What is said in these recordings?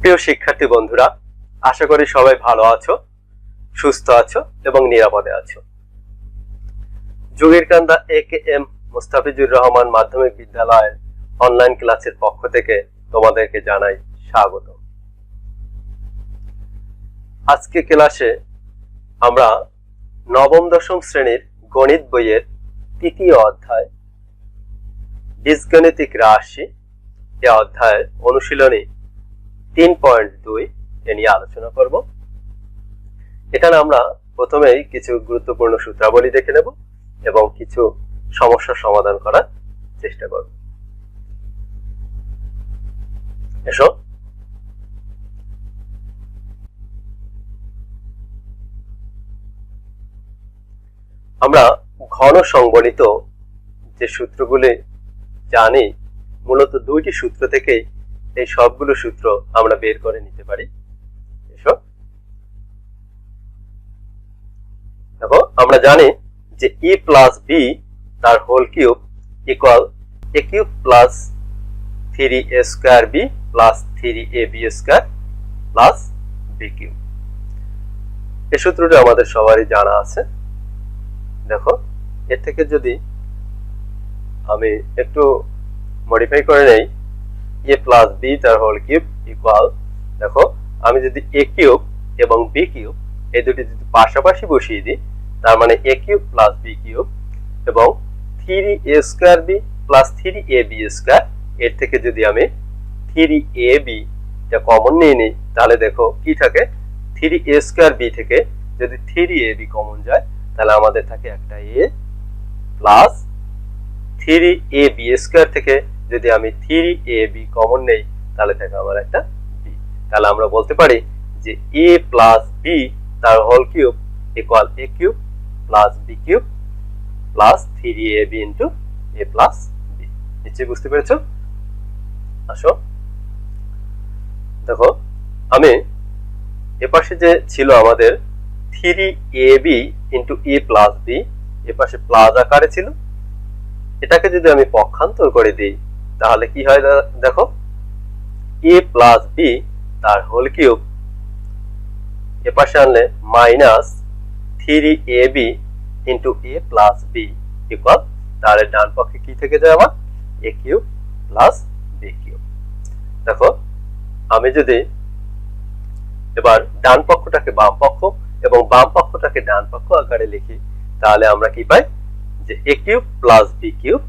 প্রিয় শিক্ষার্থী বন্ধুরা, আশা করি সবাই ভালো আছো, সুস্থ আছো এবং নিরাপদে আছো। জুগিরকান্দা একেএম মুস্তাফিজুর রহমান মাধ্যমিক বিদ্যালয়ের অনলাইন ক্লাসের পক্ষ থেকে তোমাদেরকে জানাই স্বাগত। আজকে ক্লাসে আমরা নবম দশম শ্রেণীর গণিত বইয়ের তৃতীয় অধ্যায় বীজগণিতিক রাশি এই অধ্যায়ের অনুশীলনী 3.2 এ নিয়ে আলোচনা করব। এখানে আমরা প্রথমেই কিছু গুরুত্বপূর্ণ সূত্রাবলী দেখে নেব এবং কিছু সমস্যার সমাধান করার চেষ্টা করব। এসো আমরা ঘন সংবলিত যে সূত্রগুলি জানি, মূলত দুইটি সূত্র থেকেই এই সবগুলো সূত্র আমরা বের করে নিতে পারি। এসো দেখো, আমরা জানি যে e প্লাস বি তার whole cube equal a cube plus 3a square b plus 3ab square plus b cube. এই সূত্রটি আমাদের সবারই জানা আছে। দেখো, এর থেকে যদি আমি একটু মডিফাই করে নেই, a প্লাস b তার হোল কিউব ইকুয়াল, দেখো আমি যদি a কিউব এবং b কিউব এই দুটি যদি পাশাপাশি বসিয়ে দিই, তার মানে a cube plus b cube এবং 3a square b plus 3ab square, এর থেকে যদি আমি 3ab টা কমন নিয়ে নিই, তাহলে দেখো কি থাকে, 3a স্কয়ার b থেকে যদি 3ab কমন যায়, তাহলে আমাদের থাকে একটা a প্লাস 3ab স্কয়ার থেকে যদি আমি 3ab কমন নেই, তাহলে থাকে আমার একটা b। তাহলে আমরা বলতে পারি যে a প্লাস b তার whole cube equal a cube plus b cube plus 3ab into a plus b। নিশ্চয়ই বুঝতে পেরেছো? আসো দেখো, আমি এপাশে যে ছিল আমাদের 3ab into a plus b, এপাশে প্লাস আকারে ছিল, এটাকে যদি আমি পক্ষান্তর করে দিই, তাহলে কি হয় দেখো, a প্লাস b তার হোল কিউব এপাশে আনলে minus 3ab into a plus b equal, তাহলে ডান পক্ষে কি থেকে যায় আমার a cube plus b cube. দেখো, আমি যদি এবার ডান পক্ষটাকে বাম পক্ষ এবং বাম পক্ষটাকে ডান পক্ষ আকারে লিখি, তাহলে আমরা কি পাই যে a cube plus b cube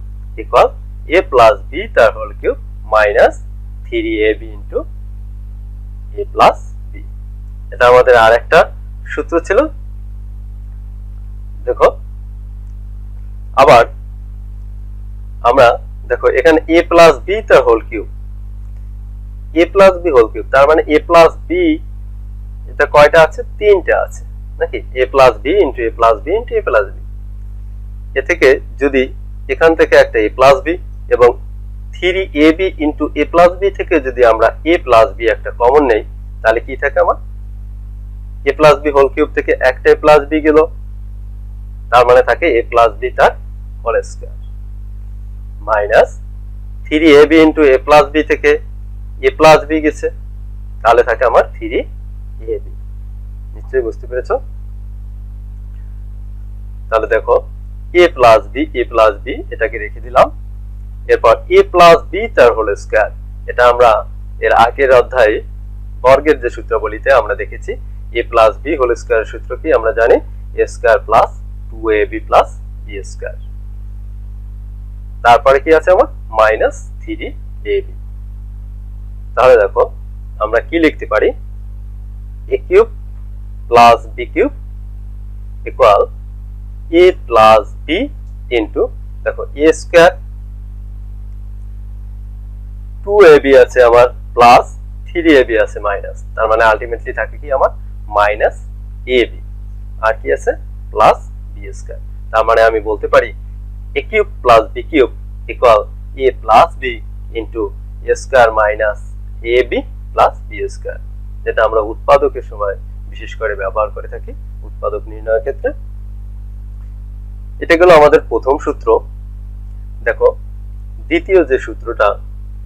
equal a plus b তার whole cube minus 3ab into a plus b। এটা আমাদের আরেকটা সূত্র ছিল। দেখো, আবার আমরা দেখো এখানে a প্লাস b তার whole cube, a plus b whole cube, তার মানে a প্লাস b এটা কয়টা আছে? তিনটা আছে নাকি? a plus b into a plus b into a plus b। এ থেকে যদি এখান থেকে একটা a প্লাস b এবং 3ab into a plus b থেকে যদি আমরা a প্লাস b একটা কমন নেই, তাহলে কি থাকে আমার a plus b whole cube থেকে একটা a প্লাস b গেল, তার মানে থাকে a প্লাস b তার whole square minus 3ab into a plus b থেকে a প্লাস b গেছে, তাহলে থাকে আমার 3ab। নিশ্চয়ই বুঝতে পেরেছো? তাহলে দেখো a প্লাস b এটাকে রেখে দিলাম। এরপর a প্লাস b তার হোল স্কয়ার, এটা আমরা এর আগের অধ্যায়ে বর্গের যে সূত্রাবলীতে আমরা দেখেছি a প্লাস b হোল স্কয়ারের সূত্র কি আমরা জানি, a square plus 2ab plus b square. তারপরে কি আছে আমার মাইনাস 3ab। তাহলে দেখো আমরা কি লিখতে পারি, a cube plus b cube equal a plus b into, দেখো a স্কয়ার 2ab আছে আমার প্লাস 3ab আছে মাইনাস, তার মানে আলটিমেটলি থাকে কি আমার মাইনাস ab, আর কি আছে প্লাস b স্কয়ার। তার মানে আমি বলতে পারি a cube plus b cube equal a plus b into a square minus ab plus b square, যেটা আমরা উৎপাদকের সময় বিশেষ করে ব্যবহার করে থাকি উৎপাদক নির্ণয়ের ক্ষেত্রে। এটা গেল আমাদের প্রথম সূত্র। দেখো, দ্বিতীয় যে সূত্রটা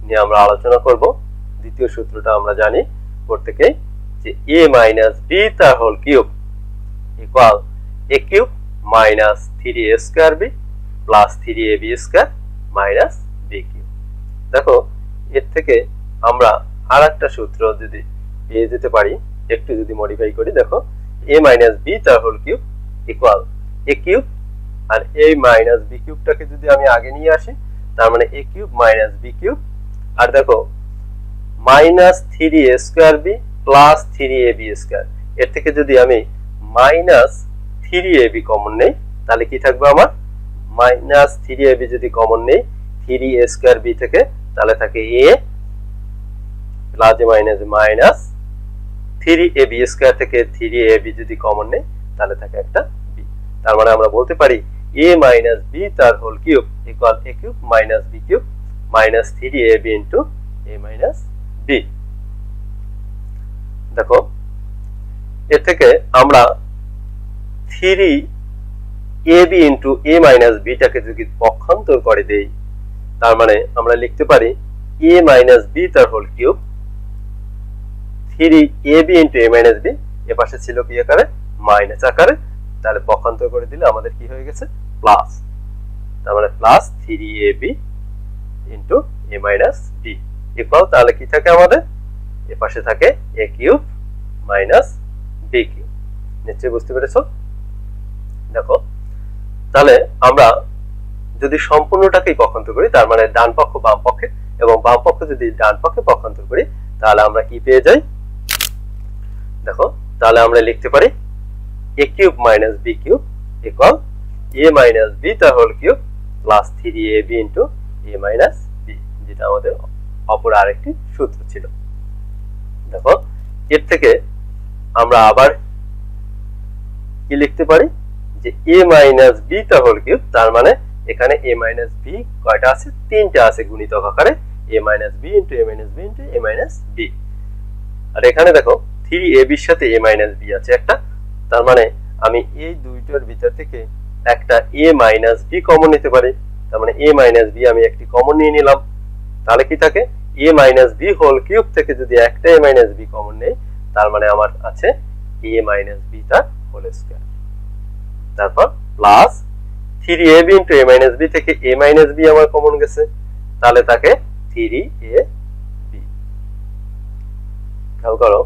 নিয়ে আমরা আলোচনা করব, দ্বিতীয় সূত্রটা আমরা জানি উপর থেকে যে a মাইনাস b তার whole cube equal a cube minus 3a square b plus 3ab square minus b cube. দেখো এর থেকে আমরা আরেকটা সূত্র যদি পেয়ে যেতে পারি, একটু যদি মডিফাই করি, দেখো a মাইনাস b তার whole cube equal a cube আর a মাইনাস b কিউবটাকে যদি আমি আগে নিয়ে আসি, তার মানে a cube minus b cube, আর দেখো minus 3a square b plus 3ab square, এর থেকে যদি আমি মাইনাস 3ab কমন নেই তাহলে কি থাকবে আমার, মাইনাস 3ab যদি কমন নেই 3a স্কয়ার b থেকে, তাহলে থাকে a plus minus minus 3ab square থেকে 3ab যদি কমন নেই তাহলে থাকে একটা b। তার মানে আমরা বলতে পারি a মাইনাস b তার whole cube equal a cube minus b cube minus 3ab into a minus b। দেখো এর থেকে আমরা 3ab into a minus b টাকে যদি পক্ষান্তর করে দেই, তার মানে আমরা লিখতে পারি a মাইনাস b তার whole cube 3ab into a minus b, এ পাশে ছিল কি আকারে, মাইনাস আকারে, তাহলে পক্ষান্তর করে দিলে আমাদের কি হয়ে গেছে, প্লাস। তার মানে plus 3ab into a minus b equal, তাহলে কি থাকে আমাদের, এ পাশে থাকে a cube minus b cube. নিশ্চয়ই বুঝতে পেরেছো? দেখো তাহলে আমরা যদি সম্পূর্ণটাকেই পক্ষান্তর করি, তার মানে ডান পক্ষ বাম পক্ষে এবং বাম পক্ষ যদি ডান পক্ষে পক্ষান্তর করি, তাহলে আমরা কি পেয়ে যাই, দেখো তাহলে আমরা লিখতে পারি a cube minus b cube equal a minus b তার whole cube plus 3ab into a minus b, যেটা আমাদের অপর আরেকটি সূত্র ছিল। দেখো এর থেকে আমরা আবার কি লিখতে পারি, যে a মাইনাস b তার হোল কিউব, তার মানে এখানে a মাইনাস b কয়টা আছে, তিনটা আছে গুণিতক আকারে, a minus b into a minus b into a minus b। আর এখানে দেখো 3ab এর সাথে a মাইনাস b আছে একটা, তার মানে আমি এই দুইটার ভিতর থেকে একটা a মাইনাস b কমন নিতে পারি, তার মানে a মাইনাস b আমি একটি কমন নিয়ে নিলাম, তাহলে কি থাকে, a minus b whole cube থেকে যদি একটা a মাইনাস b কমন নেই, তার মানে আমার আছে a মাইনাস b তার হোল স্কয়ার, তারপর plus 3ab into a minus b থেকে a মাইনাস b আমার কমন গেছে, তাহলে থাকে 3ab। খেয়াল করো,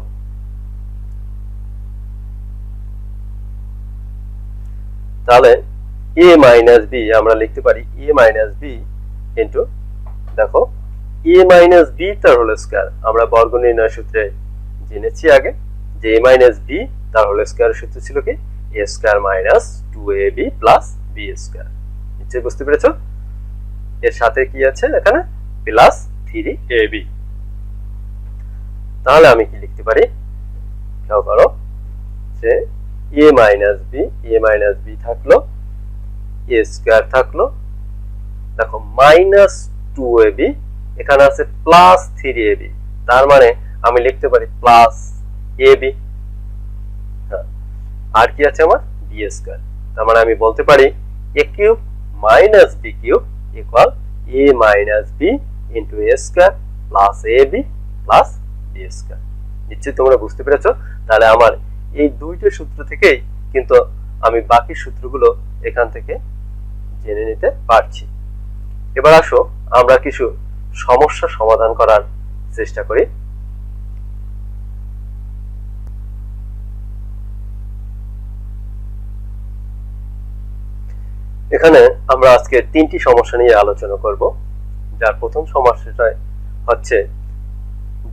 তাহলে a মাইনাস b আমরা লিখতে পারি a মাইনাস b ইনটু, দেখো a মাইনাস b তার হোল স্কয়ার আমরা বর্গ নির্ণয় সূত্রে জেনেছি আগে, যে a মাইনাস b তার হোল স্কয়ার সূত্র ছিল কি, a square minus 2ab plus b square. নিশ্চয়ই বুঝতে পেরেছো? এর সাথে কি আছে এখানে, প্লাস 3ab। তাহলে আমি কি লিখতে পারি, খেয়াল করো, যে a মাইনাস b থাকলো, a স্কয়ার থাকলো, দেখো মাইনাস 2ab, এখানে আছে প্লাস 3ab, তার মানে আমি লিখতে পারি প্লাস ab, আর কি আছে আমার b স্কয়ার, তার মানে আমি বলতে পারি a cube minus b cube equal a minus b into a square plus ab plus b square. নিশ্চয়ই তোমরা বুঝতে পেরেছো? তাহলে আমার এই দুইটা সূত্র থেকেই কিন্তু আমি বাকি সূত্রগুলো এখান থেকে জেনে নিতে পারছি। এবার আসো আমরা কিছু সমস্যা সমাধান করার চেষ্টা করি। এখানে আমরা আজকে তিনটি সমস্যা নিয়ে আলোচনা করব। যার প্রথম সমস্যাটা হচ্ছে,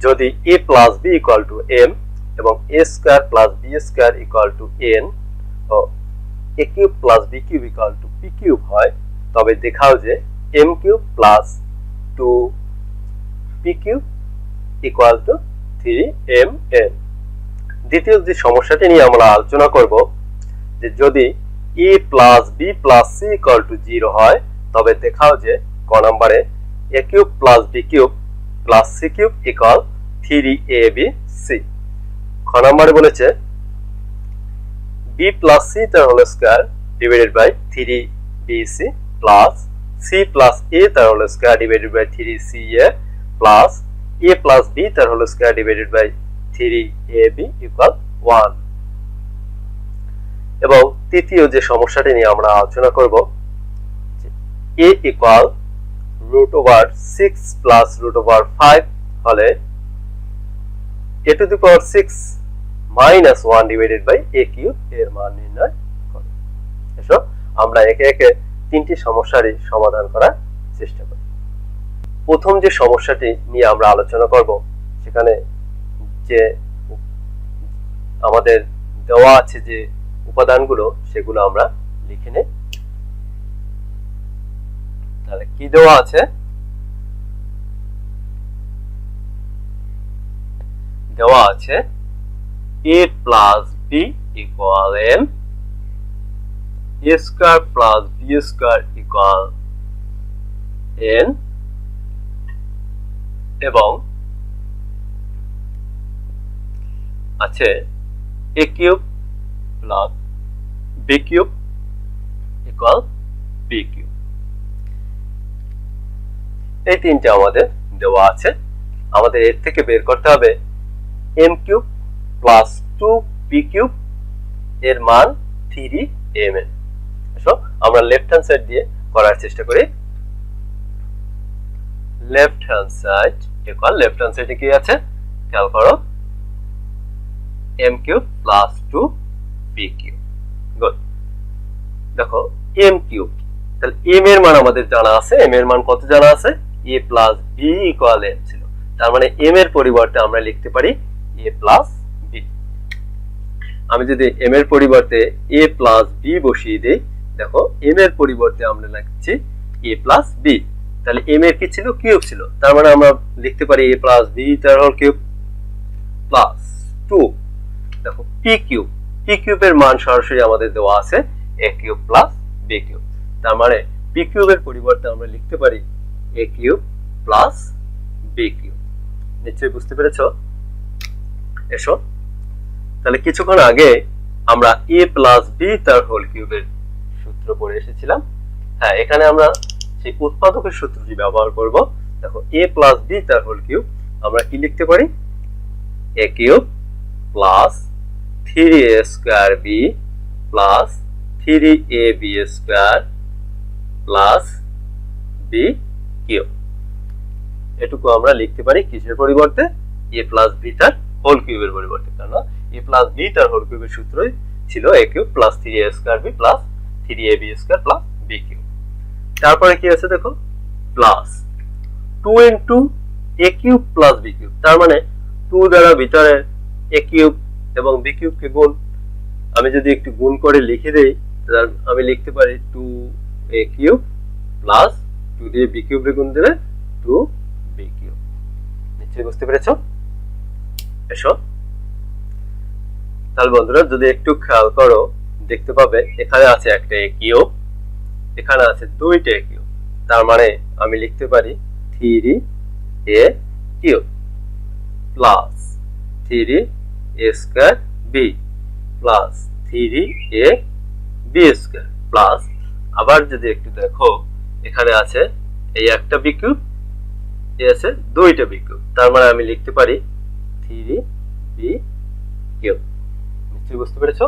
যদি a plus b equal to m এবং a square plus b square equal to n ও a cube plus b cube equal to p cube হয়, তবে দেখাও যে m cube plus 2p cube equal to 3mn। দ্বিতীয় যে সমস্যাটি নিয়ে আমরা আলোচনা করব, যে যদি a plus b plus c equal to 0 হয়, তবে দেখাও যে ক নম্বরে a cube plus b cube plus c cube equal 3abc। খ নম্বরে বলেছে b প্লাস c তার whole square divided by 3bc plus c plus a তার whole square divided by 3ca plus a plus b তার whole square divided by 3ab equal 1। এবং তৃতীয় যে সমস্যাটি নিয়ে আমরা আলোচনা করব, a ইকুয়াল √6 প্লাস √5 হলে a to the power 6 minus 1 divided by a cube এর মান নির্ণয় করব। এসো আমরা একে একে তিনটি সমস্যারই সমাধান করার চেষ্টা করি। প্রথম যে সমস্যাটি নিয়ে আমরা আলোচনা করব, সেখানে যে আমাদের দেওয়া আছে যে উপাদানগুলো, সেগুলো আমরা লিখে নেই। তাহলে কি দেওয়া আছে? দেওয়া আছে a plus b equal n, a square plus b square equal n, এবং আছে a cube plus b cube equal b cube. এই তিনটে আমাদের দেওয়া আছে। আমাদের এর থেকে বের করতে হবে m cube plus 2b cube এর মান 3mn। আসো আমরা লেফট হ্যান্ড সাইড দিয়ে করার চেষ্টা করি। Left hand side equal, left hand সাইডে কি আছে খেয়াল করো, m cube plus 2b cube. Good. দেখো m কিউব, তাহলে m এর মান আমাদের জানা আছে। m এর মান কত জানা আছে? a plus b equal n ছিল। তার মানে m এর পরিবর্তে আমরা লিখতে পারি a প্লাস b। আমি যদি m এর পরিবর্তে a প্লাস b বসিয়ে দেই, দেখো m এর পরিবর্তে আমরা লিখছি a প্লাস b। তাহলে m এর কি ছিল? কিউব ছিল। তার মানে আমরা লিখতে পারি a প্লাস b তার হোল কিউব প্লাস 2। দেখো p কিউব, p কিউবের মান সরাসরি আমাদের দেওয়া আছে a cube plus b cube. তার মানে p কিউবের পরিবর্তে আমরা লিখতে পারি a cube plus b cube. নিশ্চয়ই বুঝতে পেরেছো? এসো তাহলে কিছুক্ষণ আগে আমরা a প্লাস b তার হোল কিউবের সূত্র পড়ে এসেছিলাম। হ্যাঁ, এখানে আমরা সেই উৎপাদকের সূত্রটি ব্যবহার করব। দেখো a প্লাস b তার হোল কিউব আমরা কি লিখতে পারি? a cube plus 3a square b plus 3ab square plus b cube. এটুকু আমরা লিখতে পারি কিসের পরিবর্তে? a প্লাস b তার হোল কিউবের পরিবর্তে। কারণ a প্লাস b তার হোল কিউবের সূত্রই ছিল a cube plus 3a square b plus 3ab square plus b cube. তারপরে কি আছে দেখো, plus 2 into a cube plus b cube. তার মানে 2 দ্বারা ভিতরে a কিউব এবং b কিউব কে গুণ। আমি যদি একটু গুণ করে লিখে দেই, তাহলে আমি লিখতে পারি 2a কিউব প্লাস 2 দিয়ে b কিউব রে গুণ দিলে 2b কিউব। নিশ্চয়ই বুঝতে পেরেছো? এসো তাহলে বন্ধুরা যদি একটু খেয়াল করো, দেখতে পাবে এখানে আছে একটা a কিউব, এখানে আছে দুইটা a কিউব। তার মানে আমি লিখতে পারি 3a cube plus 3a square b plus 3ab square plus, আবার যদি একটু দেখো এখানে আছে এই একটা b কিউব, এই আছে দুইটা b কিউব। তার মানে আমি লিখতে পারি 3b কিউব। নিশ্চয়ই বুঝতে পেরেছো?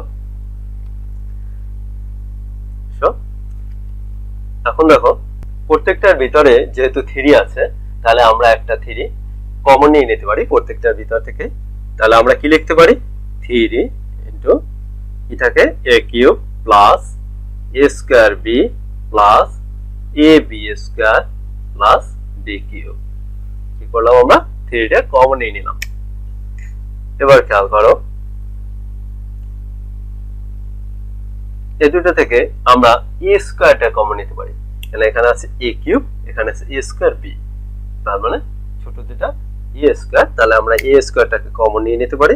এখন দেখো প্রত্যেকটার ভিতরে যেহেতু 3 আছে, তাহলে আমরা একটা 3 কমন নিয়ে নিতে পারি প্রত্যেকটার ভিতর থেকে। তাহলে আমরা কি লিখতে পারি? 3 ইনটু কি থাকে a cube plus a square b plus ab square plus b cube. কি করলাম আমরা? 3 টা কমন নিয়ে নিলাম। এবার খেয়াল করো, এই দুটো থেকে আমরা a স্কয়ারটা কমন নিতে পারি। তাহলে এখানে আছে a কিউব, এখানে আছে a স্কয়ার b। তার মানে ছোট যেটা a স্কয়ার, তাহলে আমরা a স্কয়ারটাকে কমন নিয়ে নিতে পারি।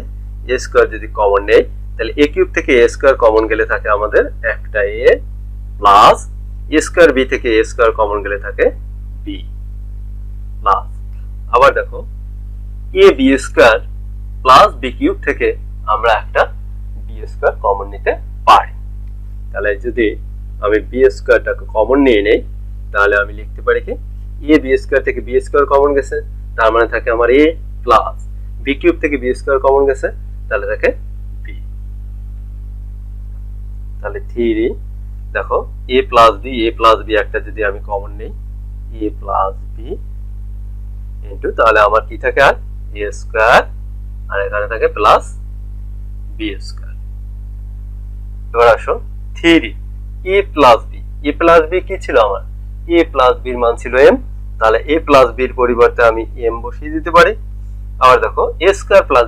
a স্কয়ার যদি কমন নেই, তাহলে a কিউব থেকে a স্কয়ার কমন গেলে থাকে আমাদের একটা a plus a square b থেকে a স্কয়ার কমন গেলে থাকে b প্লাস, আবার দেখো a b square plus b cube থেকে আমরা একটা b স্কয়ার কমন নিতে পারি। তাহলে যদি আমি b স্কয়ারটাকে কমন নিয়ে নেই, তাহলে আমি লিখতে পারি কি a b স্কয়ার থেকে b স্কয়ার কমন গেছে, তার মানে থাকে আমার a plus b b cube থেকে বি স্কয়ার কমন গেছে, তাহলে থাকে বি। তাহলে 3 দেখো এ প্লাস বি একটা যদি আমি কমন নেই, এ প্লাস বি ইন্টু, তাহলে আমার কি থাকে আর এ স্কয়ার, আর এখানে থাকে প্লাস বি স্কয়ার। এবার আসো 3 এ প্লাস বি কি ছিল আমার, এ প্লাস বির মান ছিল এম, তাহলে এ প্লাস বির পরিবর্তে আমি এম বসিয়ে দিতে পারি। আবার দেখো এ স্কয়ার প্লাস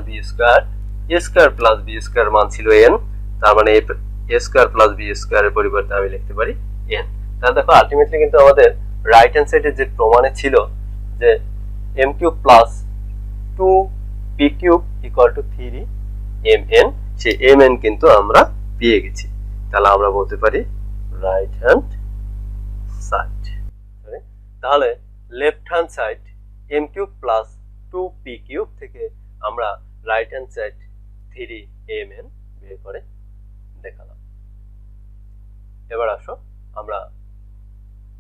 বি স্কয়ার মান ছিল এন, তার মানে এ স্কয়ার প্লাস বি স্কয়ারের পরিবর্তে আমি লিখতে পারি এন। তাহলে দেখো আলটিমেটলি কিন্তু আমাদের রাইট হ্যান্ড সাইডে যে প্রমাণে ছিল যে m cube plus 2 p cube equal to 3 m n, সেই এম এন কিন্তু আমরা পেয়ে গেছি। তাহলে আমরা বলতে পারি রাইট হ্যান্ড সাইড। তাহলে left hand side m cube plus 2 p cube থেকে আমরা right hand side 3 m n বের করে দেখালাম। এবার আসো আমরা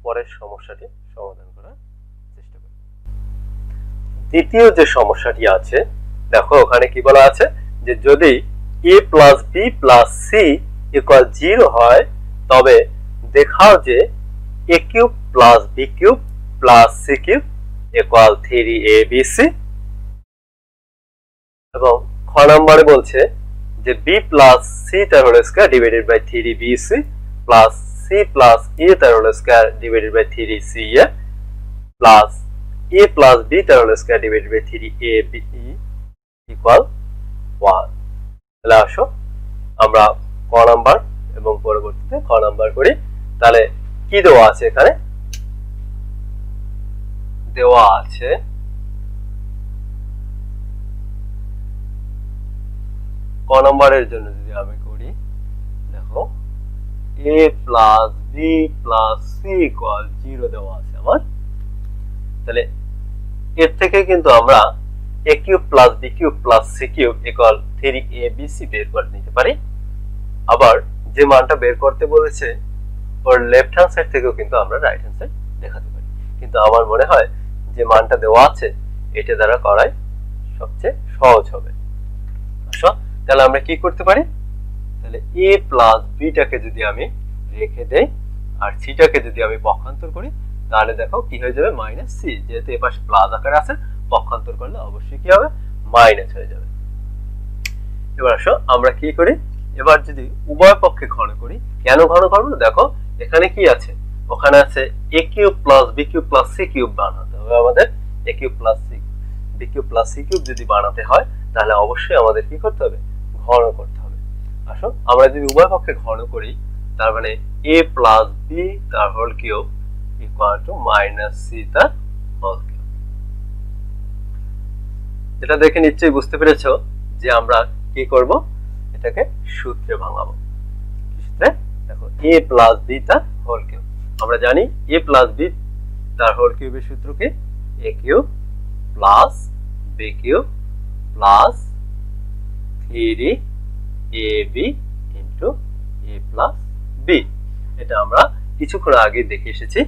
পরের সমস্যাটি সমাধান করার চেষ্টা করি। দ্বিতীয় যে সমস্যাটি আছে, দেখো ওখানে কি বলা আছে যে যদি a plus b plus c equal 0 হয়, তবে দেখাও যে a cube plus b cube plus c cube equal 3abc। এবং খ নম্বরে বলছে যে b প্লাস সি তার whole square divided by 3bc plus c plus a তার whole square divided by 3ca plus a plus b তার whole square divided by 3ab equal 1। তাহলে আসো আমরা ক নাম্বার এবং পরবর্তীতে খ নাম্বার করি। তাহলে কি দেওয়া আছে, এখানে দেওয়া আছে ক নম্বরের জন্য যদি আমি করি, দেখো a plus b plus c equal 0 দেওয়া আছে আমার। তাহলে এর থেকে কিন্তু আমরা a cube plus b cube plus c cube equal 3abc বের করে নিতে পারি। আবার যে মানটা বের করতে বলেছে ওর লেফট হ্যান্ড সাইড থেকেও কিন্তু আমরা রাইট হ্যান্ড সাইড দেখাতে পারি, কিন্তু আমার মনে হয় যে মানটা দেওয়া আছে এটা দ্বারা করাই সবচেয়ে সহজ হবে। আসো তাহলে আমরা কি করতে পারি, তাহলে a প্লাস বিটাকে যদি আমি রেখে দেই আর সিটাকে যদি আমি পক্ষান্তর করি, তাহলে দেখো কি হয়ে যাবে মাইনাস সি, যেহেতু এই পাশে প্লাস আকারে আছে পক্ষান্তর করলে অবশ্যই কি হবে মাইনাস হয়ে যাবে। এবার আসো আমরা কি করি, এবার যদি উভয় পক্ষে ঘন করি, কেন ঘন করব, দেখো এখানে কি আছে, ওখানে আছে a cube plus b cube plus c cube বানাতে হবে আমাদের। a cube plus c b cube plus c cube যদি বানাতে হয় তাহলে অবশ্যই আমাদের কি করতে হবে, ঘন করতে হবে। আসো আমরা যদি উভয় পক্ষে ঘন করি, তার মানে a প্লাস বি তার whole cube equal to minus c তার হোল কিউব। এটা দেখে নিশ্চয়ই বুঝতে পেরেছো যে আমরা কি করব, এটাকে সূত্রে ভাঙাবো। সূত্রে দেখো a প্লাস বি তার হোল কিউব, আমরা জানি a প্লাস বি তার হোল কিউবের সূত্র কি, a cube plus b cube plus 3ab into a plus b. এটা আমরা কিছুক্ষণ আগে দেখে এসেছি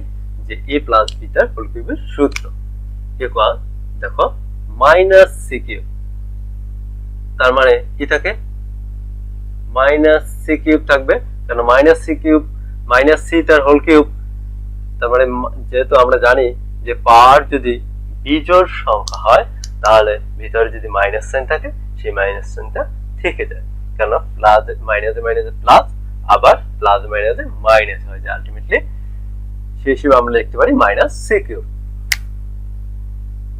যে a প্লাস বি তার হোল কিউবের সূত্র ইকুয়াল দেখো মাইনাস সি কিউব, তার মানে কি থাকে মাইনাস সি কিউব থাকবে, কেন minus c cube minus c তার হোল কিউব, তার মানে যেহেতু আমরা জানি যে পাওয়ার যদি বিজোড় সংখ্যা হয় তাহলে ভিতরে যদি মাইনাস সাইন থাকে সেই মাইনাস সাইনটা থেকে যায়, কেন প্লাস মাইনাসে মাইনাসে প্লাস, আবার প্লাস মাইনাসে মাইনাস হয়ে যায়, আলটিমেটলি সেই হিসেবে আমরা লিখতে পারি মাইনাস সি কিউব।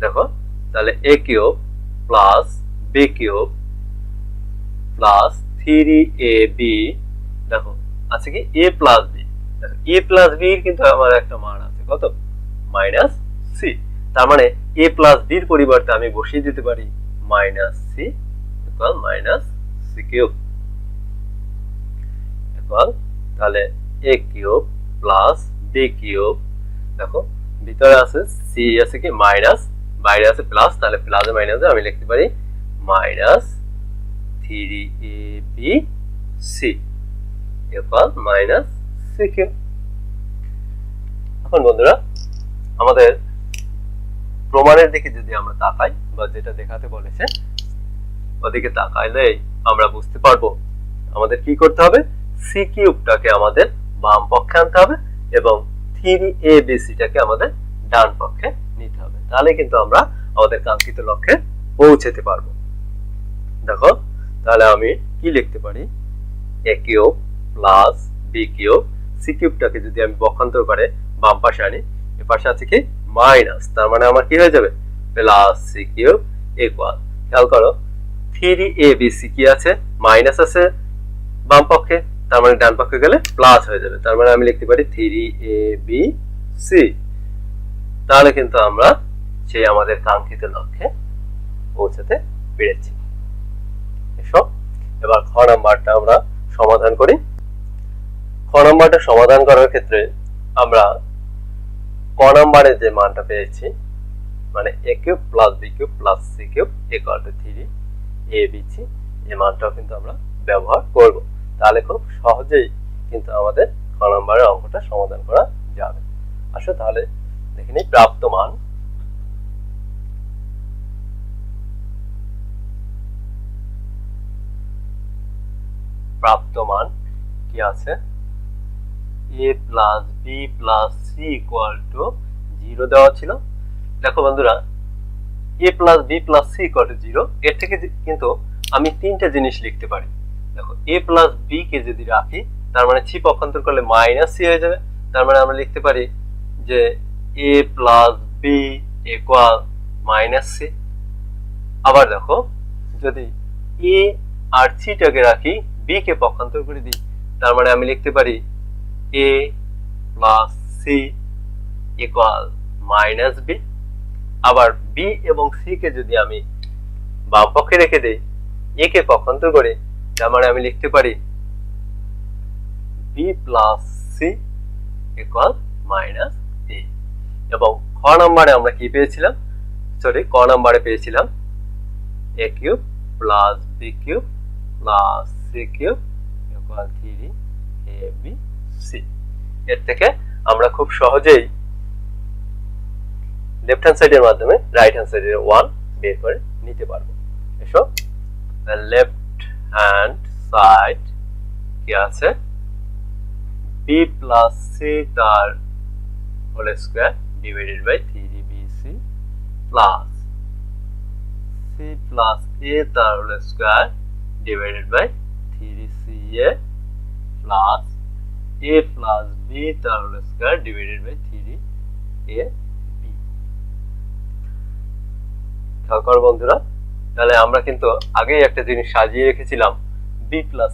দেখো তাহলে a cube plus b cube plus 3ab, দেখো আছে কি a প্লাস বি, দেখো a প্লাস বি এর কিন্তু আমার একটা মান আছে কত, মাইনাস সি, তার মানে a প্লাস বি এর পরিবর্তে আমি বসিয়ে দিতে পারি minus c equal minus c cube equal, তাহলে a cube plus b cube, দেখো ভিতরে আছে সি আছে কি মাইনাস, বাইরে আছে প্লাস, তাহলে প্লাসে মাইনাসে আমি লিখতে পারি minus 3abc equal minus c cube. এখন বন্ধুরা আমাদের প্রমাণের দিকে যদি আমরা তাকাই বা যেটা দেখাতে বলেছে ওদিকে তাকাইলেই আমরা বুঝতে পারবো আমাদের কি করতে হবে, সি কিউবটাকে আমাদের বাম পক্ষে আনতে হবে এবং 3abcটাকে আমাদের ডান পক্ষে নিতে হবে, তাহলে কিন্তু আমরা আমাদের কাঙ্ক্ষিত লক্ষ্যে পৌঁছাতে পারবো। দেখো তাহলে আমি কি লিখতে পারি, a cube plus b cube, c কিউবটাকে যদি আমি পক্ষান্তর করে বাম পাশে আনি, এর পাশে আছে কি মাইনাস, তার মানে আমার কি হয়ে যাবে প্লাস c কিউব ইকুয়াল, খেয়াল করো 3abc কি আছে মাইনাস আছে বাম পক্ষে, তার মানে ডান পক্ষে গেলে প্লাস হয়ে যাবে, তার মানে আমি লিখতে পারি 3abc। তাহলে কিন্তু আমরা সেই আমাদের কাঙ্ক্ষিত লক্ষ্যে পৌঁছাতে পেরেছি। এসো এবার খ নাম্বারটা আমরা সমাধান করি। খ নাম্বারটা সমাধান করার ক্ষেত্রে আমরা ক নাম্বারে যে মানটা পেয়েছি, মানে a cube plus b cube plus c cube equal two 3abc, এই মানটাও কিন্তু আমরা ব্যবহার করব, তাহলে খুব সহজেই কিন্তু আমাদের খ নাম্বারের অঙ্কটা সমাধান করা যাবে। আসো তাহলে দেখে নিই প্রাপ্ত মান। প্রাপ্ত মান কি আছে, a plus b plus c equal to 0 দেওয়া ছিল। দেখো বন্ধুরা, a plus b plus c equal to 0, এর থেকে কিন্তু আমি তিনটা জিনিস লিখতে পারি। দেখো a প্লাস b কে যদি রাখি, তার মানে c পক্ষান্তর করলে মাইনাস c হয়ে যাবে, তার মানে আমরা লিখতে পারি যে a plus b equal minus c। আবার দেখো যদি a আর c টাকে রাখি, b কে পক্ষান্তর করে দিই, তার মানে আমি লিখতে পারি a plus c equal minus b। আবার b এবং c কে যদি আমি বাম পক্ষে রেখে দেই, a কে পক্ষান্তর করে, তার মানে আমি লিখতে পারি b plus c equal minus a। এবং খ নাম্বারে আমরা কি পেয়েছিলাম, ক নাম্বারে পেয়েছিলাম a cube plus b cube plus c cube equal 3abc। এর থেকে আমরা খুব সহজেই লেফট হ্যান্ড সাইডের মাধ্যমে রাইট হ্যান্ড সাইডের 1 বের করে নিতে পারবো। এসো লেফট হ্যান্ড সাইড কি আছে, b প্লাস c তার whole square divided by 3bc plus c plus a তার whole square divided by 3ca plus a plus b তার whole square divided by 3ab। খেয়াল করো বন্ধুরা, তাহলে আমরা কিন্তু আগেই একটা জিনিস সাজিয়ে রেখেছিলাম, b প্লাস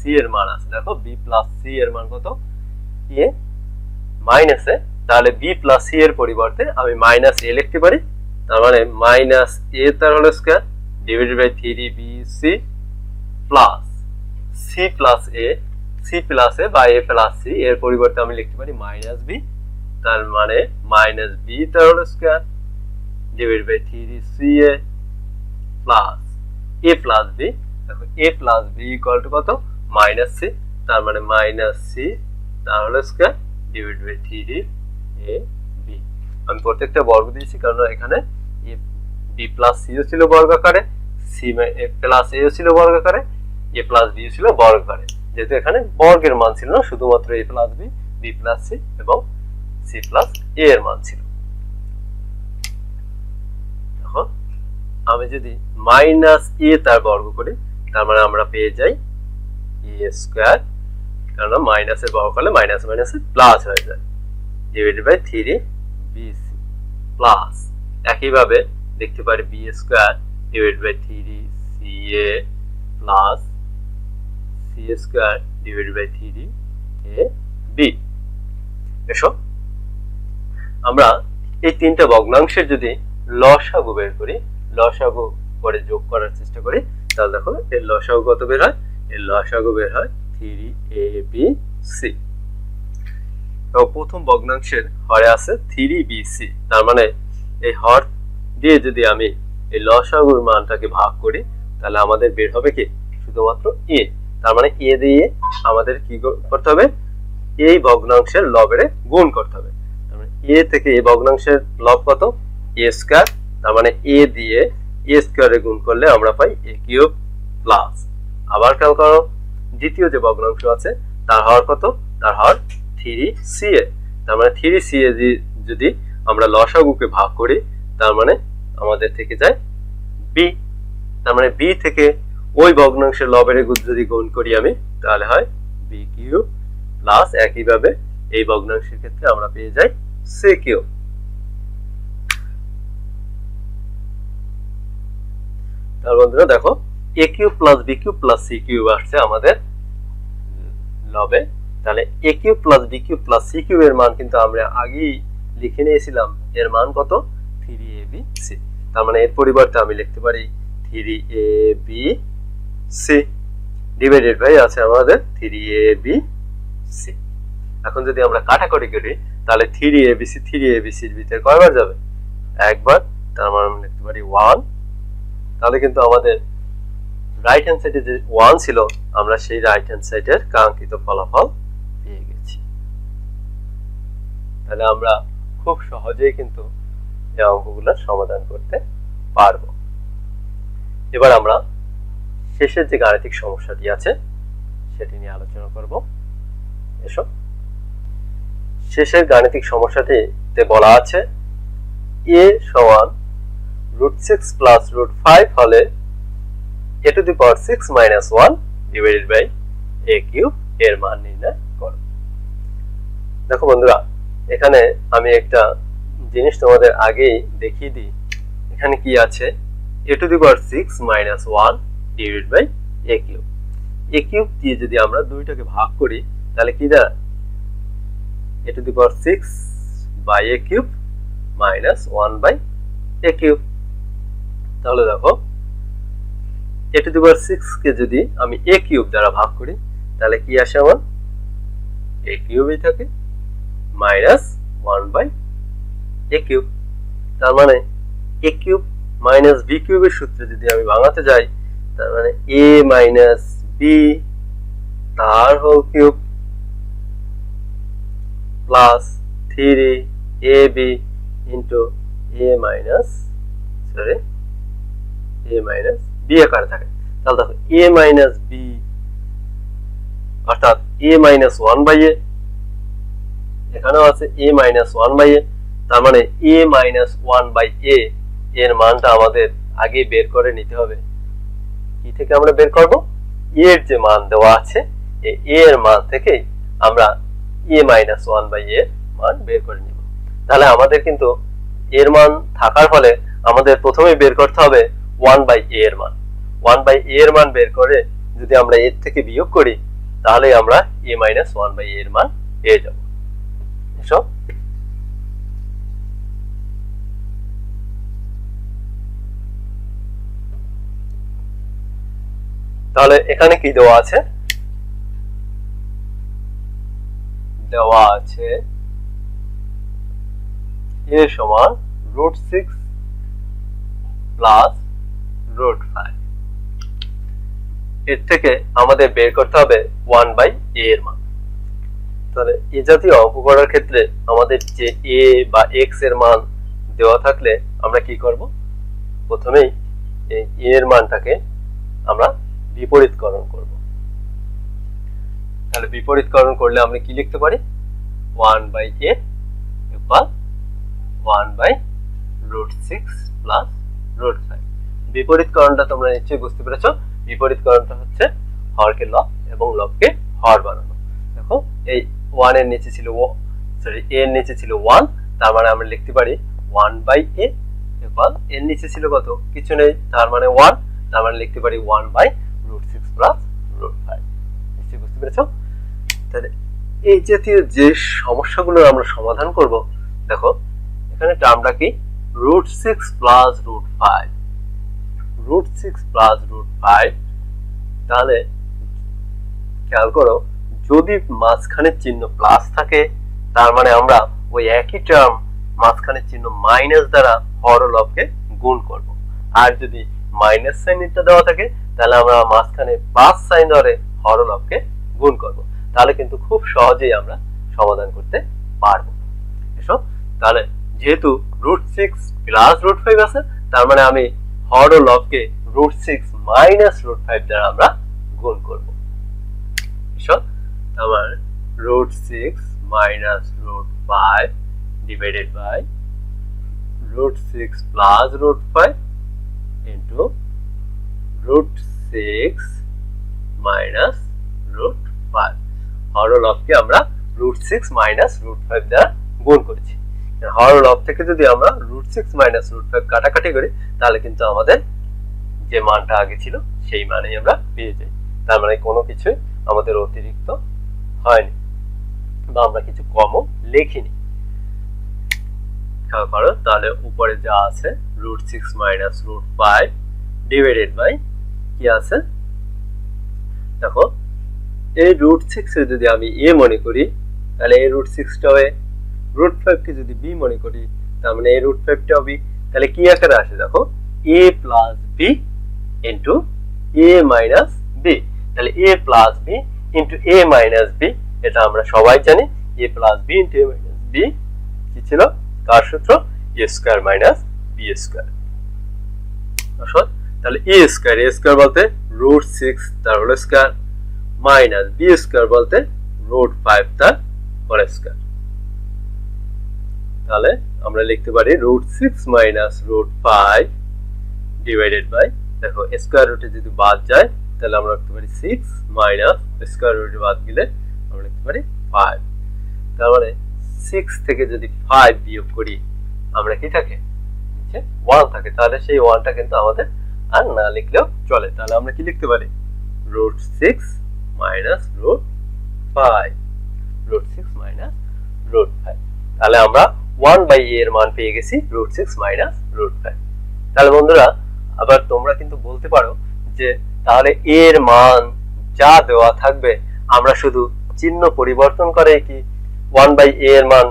c এর মান আছে। দেখো b প্লাস c এর মান কত, a মাইনাস a, তাহলে b প্লাস c এর পরিবর্তে আমি মাইনাস a লিখতে পারি, তার মানে মাইনাস a তার whole square divided by 3bc plus c plus a বা a প্লাস c এর পরিবর্তে আমি লিখতে পারি মাইনাস b, তার মানে মাইনাস b তার whole square divided by 3ca plus a plus b। দেখো a plus b equal to কত, মাইনাস c, তার মানে মাইনাস c তার whole square divided by 3ab। আমি প্রত্যেকটা বর্গ দিয়েছি কারণ এখানে b প্লাস c ও ছিল বর্গাকারে, c প্লাস a ও ছিল বর্গাকারে, a প্লাস b ও ছিল বর্গাকারে, যেহেতু এখানে বর্গের মান ছিল না, শুধুমাত্র a plus b plus c এবং c প্লাস a এর মান ছিল। দেখো আমি যদি মাইনাস a তার বর্গ করি, তার মানে আমরা পেয়ে যাই a স্কয়ার, কারণ মাইনাসের বর্গ করলে মাইনাস মাইনাসে প্লাস হয়ে যায়, ডিভাইডেড বাই 3bc প্লাস একইভাবে লিখতে পারি b square divided by 3ca plus c square divided by 3ab। এসো আমরা এই তিনটা ভগ্নাংশের যদি লসাগু বের করি, লসাগু করে যোগ করার চেষ্টা করি, তাহলে দেখো এর লসাগু কত বের হয়, এর লসাগু বের হয় 3abc। তো প্রথম ভগ্নাংশের হরে আছে 3bc, তার মানে এই হর দিয়ে যদি আমি এই লসাগুর মানটাকে ভাগ করি, তাহলে আমাদের বের হবে কি শুধুমাত্র a, তার মানে a দিয়ে আমাদের কি করতে হবে, এই ভগ্নাংশের লবেরে গুণ করতে হবে। তার মানে a থেকে এই ভগ্নাংশের লব কত, a স্কয়ার, তার মানে a দিয়ে এ স্কয়ারে গুণ করলে আমরা পাই এ কিউব প্লাস, আবার খেয়াল করো দ্বিতীয় যে ভগ্নাংশ আছে তার হর কত, তার হর 3ca, তার মানে 3ca যদি আমরা লসাগুকে ভাগ করি তার মানে আমাদের থেকে যায় b, তার মানে b থেকে ওই ভগ্নাংশের লবের যদি গুণ করি আমি তাহলে হয় b কিউব প্লাস, একইভাবে এই ভগ্নাংশের ক্ষেত্রে আমরা পেয়ে যাই c কিউব। তাহলে বন্ধুরা দেখো a cube plus b cube plus c cube আসছে আমাদের লবে, তাহলে a cube plus b cube plus c cube এর মান কিন্তু আমরা আগেই লিখে নিয়েছিলাম, এর মান কত 3abc, তার মানে এর পরিবর্তে আমি লিখতে পারি 3abc ডিভাইডেড বাই আছে আমাদের 3abc। এখন যদি আমরা কাটাকাটি করি তাহলে 3abc এর ভিতরে কয়বার যাবে, একবার, তার মানে আমরা লিখতে পারি 1, তাহলে কিন্তু আমাদের রাইট হ্যান্ড সাইডে যে 1 ছিল আমরা সেই রাইট হ্যান্ড সাইডের কাঙ্ক্ষিত ফলাফল পেয়ে গেছি। তাহলে আমরা খুব সহজেই কিন্তু এই অঙ্কগুলোর সমাধান করতে পারবো। এবার আমরা শেষের যে গাণিতিক সমস্যাটি আছে সেটি নিয়ে আলোচনা করব। এসো, শেষের গাণিতিক সমস্যাটিতে বলা আছে a সমান √6 প্লাস √5 হলে a to the power 6 minus 1 divided by a cube এর মান নির্ণয় করো। দেখো বন্ধুরা, এখানে আমি একটা জিনিস তোমাদের আগেই দেখিয়ে দিই, এখানে কি আছে a to the power 6 minus 1 divided by a cube, a cube দিয়ে যদি আমরা দুইটাকে ভাগ করি তাহলে কি দাঁড়ায় a to the power 6 by a cube minus 1 by a cube. তাহলে দেখো a টু দি পাওয়ার 6 কে যদি আমি a কিউব দ্বারা ভাগ করি তাহলে কি আসে আমার a কিউবই থাকে মাইনাস 1 বাই a কিউব, তার মানে a কিউব মাইনাস b কিউবের সূত্রে যদি আমি ভাঙাতে যাই তার মানে a মাইনাস b তার whole cube plus 3ab into a minus b আকারে থাকে। তাহলে দেখো a মাইনাস b অর্থাৎ a মাইনাস 1 বাই a, এখানেও আছে a মাইনাস 1 বাই a, তার মানে a মাইনাস 1 বাই a এর মানটা আমাদের আগে বের করে নিতে হবে। কি থেকে আমরা বের করব, a এর যে মান দেওয়া আছে এই a এর মান থেকে আমরা a মাইনাস 1 বাই a এর মান বের করে নিব। তাহলে আমাদের কিন্তু এর মান থাকার ফলে আমাদের প্রথমেই বের করতে হবে 1 বাই a এর মান। 1 বাই a এর মান বের করে যদি আমরা এর থেকে বিয়োগ করি তাহলে আমরা a মাইনাস 1 বাই a এর মান পেয়ে যাব। এসো, তাহলে এখানে কি দেওয়া আছে, দেওয়া আছে a সমান √6 প্লাস √5, এর থেকে আমাদের বের করতে হবে 1 বাই a এর মান। তাহলে এই জাতীয় অঙ্ক করার ক্ষেত্রে আমাদের যে a বা x এর মান দেওয়া থাকলে আমরা কি করব, প্রথমেই এই a এর মানটাকে আমরা বিপরীতকরণ করব। তাহলে বিপরীতকরণ করলে আমরা কি লিখতে পারি, 1 by a equal 1 by √6 plus √5। বিপরীতকরণটা তোমরা নিশ্চয়ই বুঝতে পেরেছো, বিপরীতকরণটা হচ্ছে হরকে লব এবং লবকে হর বানানো। দেখো এই 1 এর নিচে ছিল a এর নিচে ছিল 1, তার মানে আমরা লিখতে পারি 1 বাই a ইকুয়াল এর নিচে ছিল কত, কিছু নেই, তার মানে 1, তার মানে লিখতে পারি 1 বাই √6 প্লাস √5। নিশ্চয়ই বুঝতে পেরেছো। তাহলে এই জাতীয় যে সমস্যাগুলো আমরা সমাধান করব, দেখো এখানে টার্মটা কি √6 প্লাস √5, √6 প্লাস √5। তাহলে খেয়াল করো যদি মাঝখানের চিহ্ন প্লাস থাকে তার মানে আমরা ওই একই টার্ম মাঝখানের চিহ্ন মাইনাস দ্বারা হর ও লবকে গুণ করব, আর যদি মাইনাস সাইনটা দেওয়া থাকে তাহলে আমরা মাঝখানে প্লাস সাইন ধরে হর ও লবকে গুণ করব। তাহলে কিন্তু খুব সহজেই আমরা সমাধান করতে পারবো। এসো, তাহলে যেহেতু √6 প্লাস √5 আছে তার মানে আমি হর ও লবকে √6 মাইনাস √5 দ্বারা আমরা গুণ করব। আমার √6 minus √5 divided by √6 plus √5 into √6 minus √5। হর ও লবকে আমরা √6 মাইনাস √5 দ্বারা গুণ করেছি। হর ও লব থেকে যদি আমরা √6 মাইনাস √5 কাটাকাটি করি তাহলে কিন্তু আমাদের যে মানটা আগে ছিল সেই মানেই আমরা পেয়ে যাই। তার মানে কোনো কিছু আমাদের অতিরিক্ত হয়নি বা আমরা কিছু কমও লিখিনি। খেয়াল করো, তাহলে উপরে যা আছে √6 মাইনাস √5 ডিভাইডেড বাই কি আছে দেখো, এই √6 এর যদি আমি a মনে করি তাহলে এই √6 টা হবে, √5 কে যদি b মনে করি তার মানে এই √5 টা হবে, তাহলে কি আকারে আসে দেখো a plus b into a minus b। তাহলে a plus b into a minus b, এটা আমরা সবাই জানি a plus b into a minus b কি ছিল, কার সূত্র, a square minus b square. আসলে তাহলে a স্কয়ার বলতে √6 তার whole square minus b square বলতে √5 তার হোল স্কয়ার। তাহলে আমরা লিখতে পারি √6 মাইনাস √5 ডিভাইডেড বাই, দেখো স্কয়ার রুটে যদি বাদ যায় তাহলে আমরা লিখতে পারি 6 মাইনাস স্কয়ার রুটে বাদ গেলে আমরা লিখতে পারি 5। তার মানে 6 থেকে যদি 5 বিয়োগ করি আমরা কি থাকে, নিচে 1 থাকে, তাহলে সেই 1টা কিন্তু আমাদের আর না লিখলেও চলে। তাহলে আমরা কি লিখতে পারি √6 মাইনাস √5, √6 মাইনাস √5। তাহলে আমরা 1/a এর মান পেয়ে গেছি √6 মাইনাস √5। তাহলে বন্ধুরা আবার তোমরা কিন্তু বলতে পারো যে তাহলে a এর মান যা দেওয়া থাকবে আমরা শুধু চিহ্ন পরিবর্তন করে কি 1/a এর মান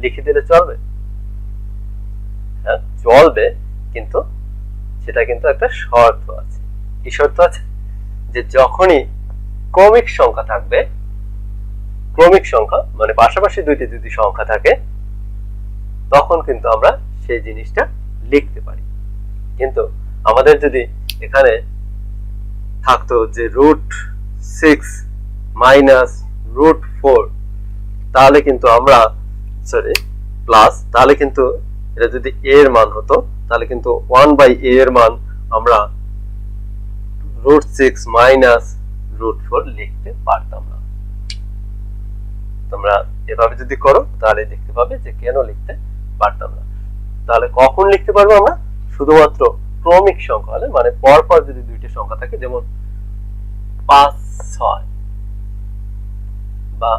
লিখে দিলে চলবে? হ্যাঁ চলবে, কিন্তু সেটা কিন্তু একটা শর্ত আছে। কি শর্ত আছে? যে যখনই ক্রমিক সংখ্যা থাকবে, ক্রমিক সংখ্যা মানে পাশাপাশি দুইটি যদি সংখ্যা থাকে তখন কিন্তু আমরা সেই জিনিসটা লিখতে পারি। কিন্তু আমাদের যদি এখানে থাকতো যে √6 মাইনাস √4 তাহলে কিন্তু আমরা প্লাস, তাহলে কিন্তু এটা যদি a এর মান হতো তাহলে কিন্তু 1/a এর মান আমরা √6 মাইনাস √4 লিখতে পারতাম না। তোমরা এভাবে যদি করো তাহলে দেখতে পাবে যে কেন লিখতে পারতাম না। তাহলে কখন লিখতে পারবো আমরা? শুধুমাত্র ক্রমিক সংখ্যা হলে, মানে পরপর যদি দুইটি সংখ্যা থাকে যেমন 5 6 বা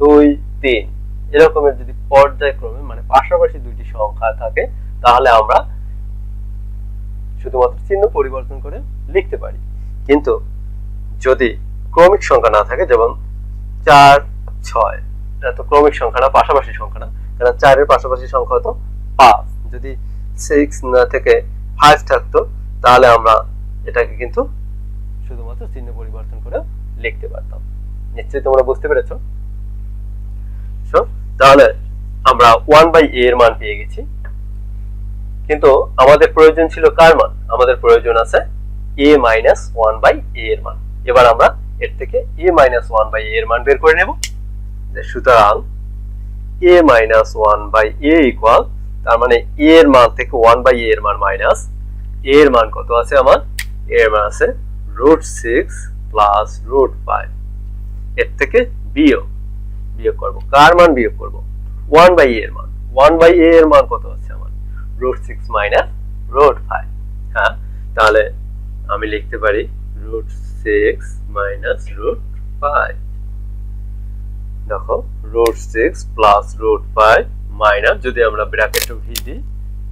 2 3 এরকমের যদি পর্যায়ক্রমে মানে পাশাপাশি দুইটি সংখ্যা থাকে তাহলে আমরা শুধুমাত্র চিহ্ন পরিবর্তন করে লিখতে পারি। কিন্তু যদি ক্রমিক সংখ্যা না থাকে যেমন 4 6, এটা তো ক্রমিক সংখ্যা না, পাশাপাশি সংখ্যা না, কারণ 4 এর পাশাপাশি সংখ্যা হতো 5। যদি 6 না থেকে 5 থাকতো তাহলে আমরা এটাকে কিন্তু শুধুমাত্র চিহ্ন পরিবর্তন করে লিখতে পারতাম। নিশ্চয়ই তোমরা বুঝতে পেরেছো। তাহলে আমরা 1/a এর মান পেয়ে গেছি, কিন্তু আমাদের প্রয়োজন ছিল কার মান? আমাদের প্রয়োজন আছে a মাইনাস 1/a এর মান। এবার আমরা এর থেকে a মাইনাস 1/a এর মান বের করে নেব। সুতরাং a মাইনাস 1/a ইকুয়াল, তার মানে a এর মান থেকে 1/a এর মান মাইনাস a এর মান কত আছে আমার? a এর মান আছে √6 প্লাস √5। এর থেকে বিয়োগ করব, কার মান বিয়োগ করব? 1/a এর মান। 1/a এর মান কত আছে আমার? √6 মাইনাস √5। হ্যাঁ, তাহলে আমি লিখতে পারি √6 মাইনাস √5। দেখো √6 প্লাস √5 মাইনাস, যদি আমরা ব্র্যাকেটে ভি দিই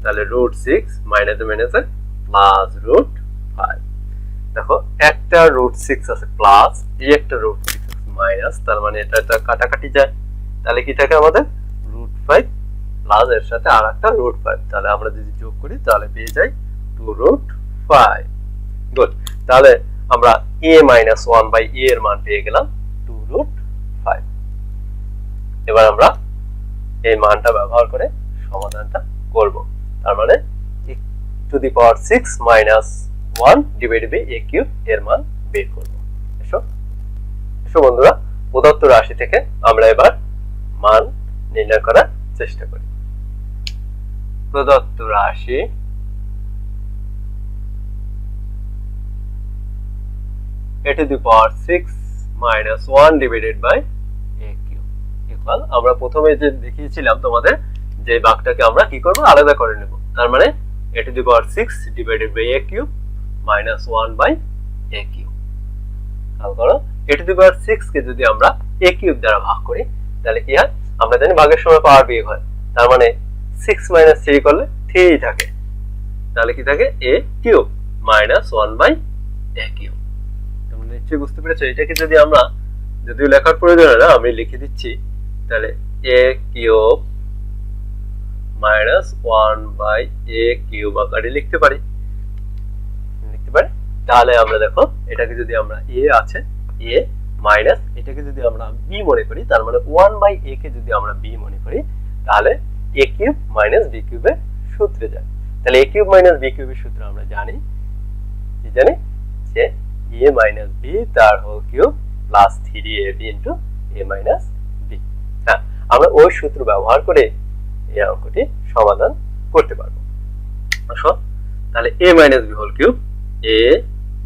তাহলে √6 মাইনাস মাইনাস প্লাস √5। দেখো একটা √6 আছে প্লাস, এই একটা √6 মাইনাস, তার মানে এটা কাটাকাটি যায়, তাহলে কি থাকে আমাদের √5 প্লাস এর সাথে আর একটা √5, তাহলে আমরা যদি যোগ করি তাহলে পেয়ে যাই 2√5। গুড, তাহলে আমরা a মাইনাস 1/a এর মান পেয়ে গেলাম 2√5। এবার আমরা এই মানটা ব্যবহার করে সমাধানটা করব। তার মানে to the power 6 minus 1 divided by a cube এর মান বের করব। এসো এসো বন্ধুরা, প্রদত্ত রাশি থেকে আমরা এবার মান নির্ণয় করার চেষ্টা করি। প্রদত্ত রাশি a to the power 6 minus 1 divided by a cube equal, আমরা প্রথমে যে দেখিয়েছিলাম তোমাদের যে ভাগটাকে আমরা কি করব, আলাদা করে নেব। তার মানে a to the power 6 divided by a cube minus 1 by a cube। খেয়াল করো, a to the power 6 কে যদি আমরা a cube দ্বারা ভাগ করি তাহলে কি হয়, আমরা জানি ভাগের সময় পাওয়ার বিয়োগ হয়, তার মানে 6 minus 3 করলে 3 থাকে, তাহলে কি থাকে a cube minus 1 by a cube। তোমরা নিশ্চয়ই বুঝতে পেরেছো। এটাকে যদি আমরা, যদিও লেখার প্রয়োজন হয় না, আমি লিখে দিচ্ছি, তাহলে a cube minus 1 by a cube আকারে লিখতে পারি। তাহলে আমরা দেখো, এটাকে যদি আমরা a আছে a মাইনাস এটাকে যদি আমরা b মনে করি, তার মানে 1 by a কে যদি আমরা b মনে করি, তাহলে a কিউব মাইনাস b কিউবের সূত্রে যায়। তাহলে a কিউব মাইনাস b কিউবের সূত্র আমরা জানি, কি জানি, যে a মাইনাস b তার whole cube plus 3ab into a minus b। হ্যাঁ, আমরা ওই সূত্র ব্যবহার করে এই অঙ্কটি সমাধান করতে পারবো। আসো তাহলে a minus b whole cube, a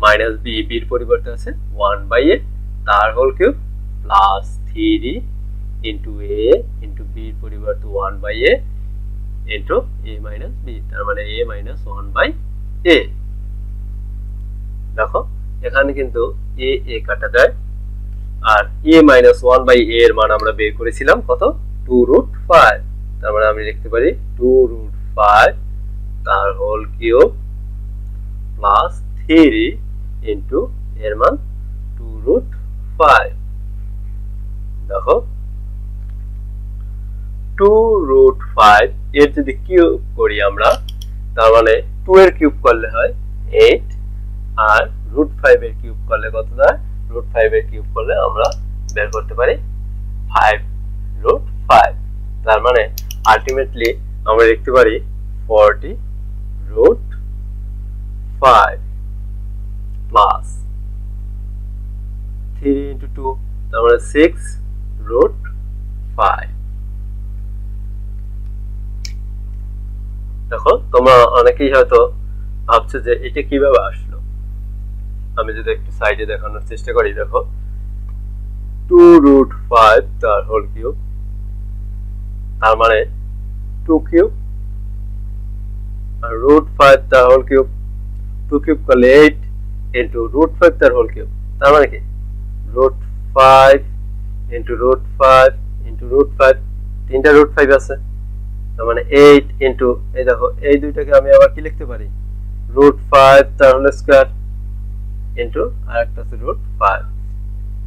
minus b, b এর পরিবর্তে আছে 1 বাই a তার whole cube plus 3 into a into b এর পরিবর্তে 1 by a into a minus b, তার মানে a মাইনাস 1 বাই a। দেখো এখানে কিন্তু a কাটা যায়, আর a মাইনাস 1 বাই a এর মান আমরা বের করেছিলাম কত, 2√5। তার মানে আমি লিখতে পারি 2√5 তার হোল কিউব প্লাস 3 ইনটু এর মান 2√5। দেখো 2√5 এর যদি কিউব করি আমরা, তার মানে 2 এর কিউব করলে হয় 8, আর √5 এর কিউব করলে কত হয়, √5 এর কিউব করলে আমরা বের করতে পারি 5√5। তার মানে আলটিমেটলি আমরা লিখতে পারি 40√5 প্লাস 3 ইনটু 2, তার মানে 6√5। দেখো তোমরা অনেকেই হয়তো ভাবছো যে এটা কিভাবে আসলো। আমি যদি একটু সাইডে দেখানোর চেষ্টা করি, দেখো 2√5 তার হোল কিউব, তার মানে 2 কিউব, আর √5 তার হোল কিউব, 2 কিউব করলে 8 ইনটু √5 তার হোল কিউব, তার মানে কি √5 ইনটু √5 ইনটু √5, তিনটা √5 আছে, তার মানে 8 ইনটু, এই দেখো এই দুইটাকে আমি আবার কি লিখতে পারি, √5 তার হোল স্কয়ার ইনটু আরেকটা আছে √5।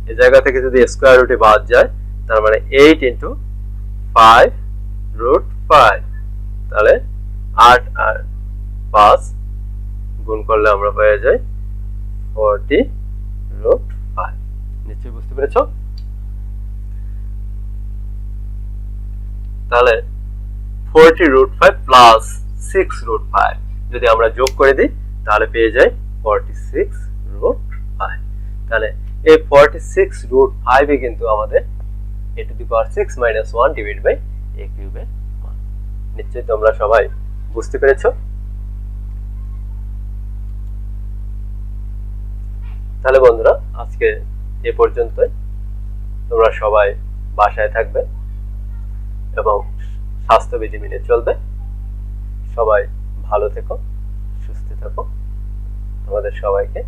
এই জায়গা থেকে যদি স্কয়ার রুটে বাদ যায়, তার মানে 8 ইনটু 5√5, তাহলে 8 আর 5 গুণ করলে আমরা পেয়ে যাই 40√5। নিশ্চয়ই বুঝতে পেরেছো। তাহলে 40√5 প্লাস 6√5 যদি আমরা যোগ করে দিই, তাহলে পেয়ে যাই 46√5। তাহলে এই 46√5 এ কিন্তু আমাদের a to the power 6 minus 1 divided by a cube এর মান। নিশ্চয়ই তোমরা সবাই বুঝতে পেরেছো। তাহলে বন্ধুরা, আজকে এ পর্যন্তই। তোমরা সবাই বাসায় থাকবে এবং স্বাস্থ্যবিধি মেনে চলবে। সবাই ভালো থেকো, সুস্থ থাকো। তোমাদের সবাইকে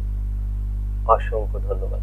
অসংখ্য ধন্যবাদ।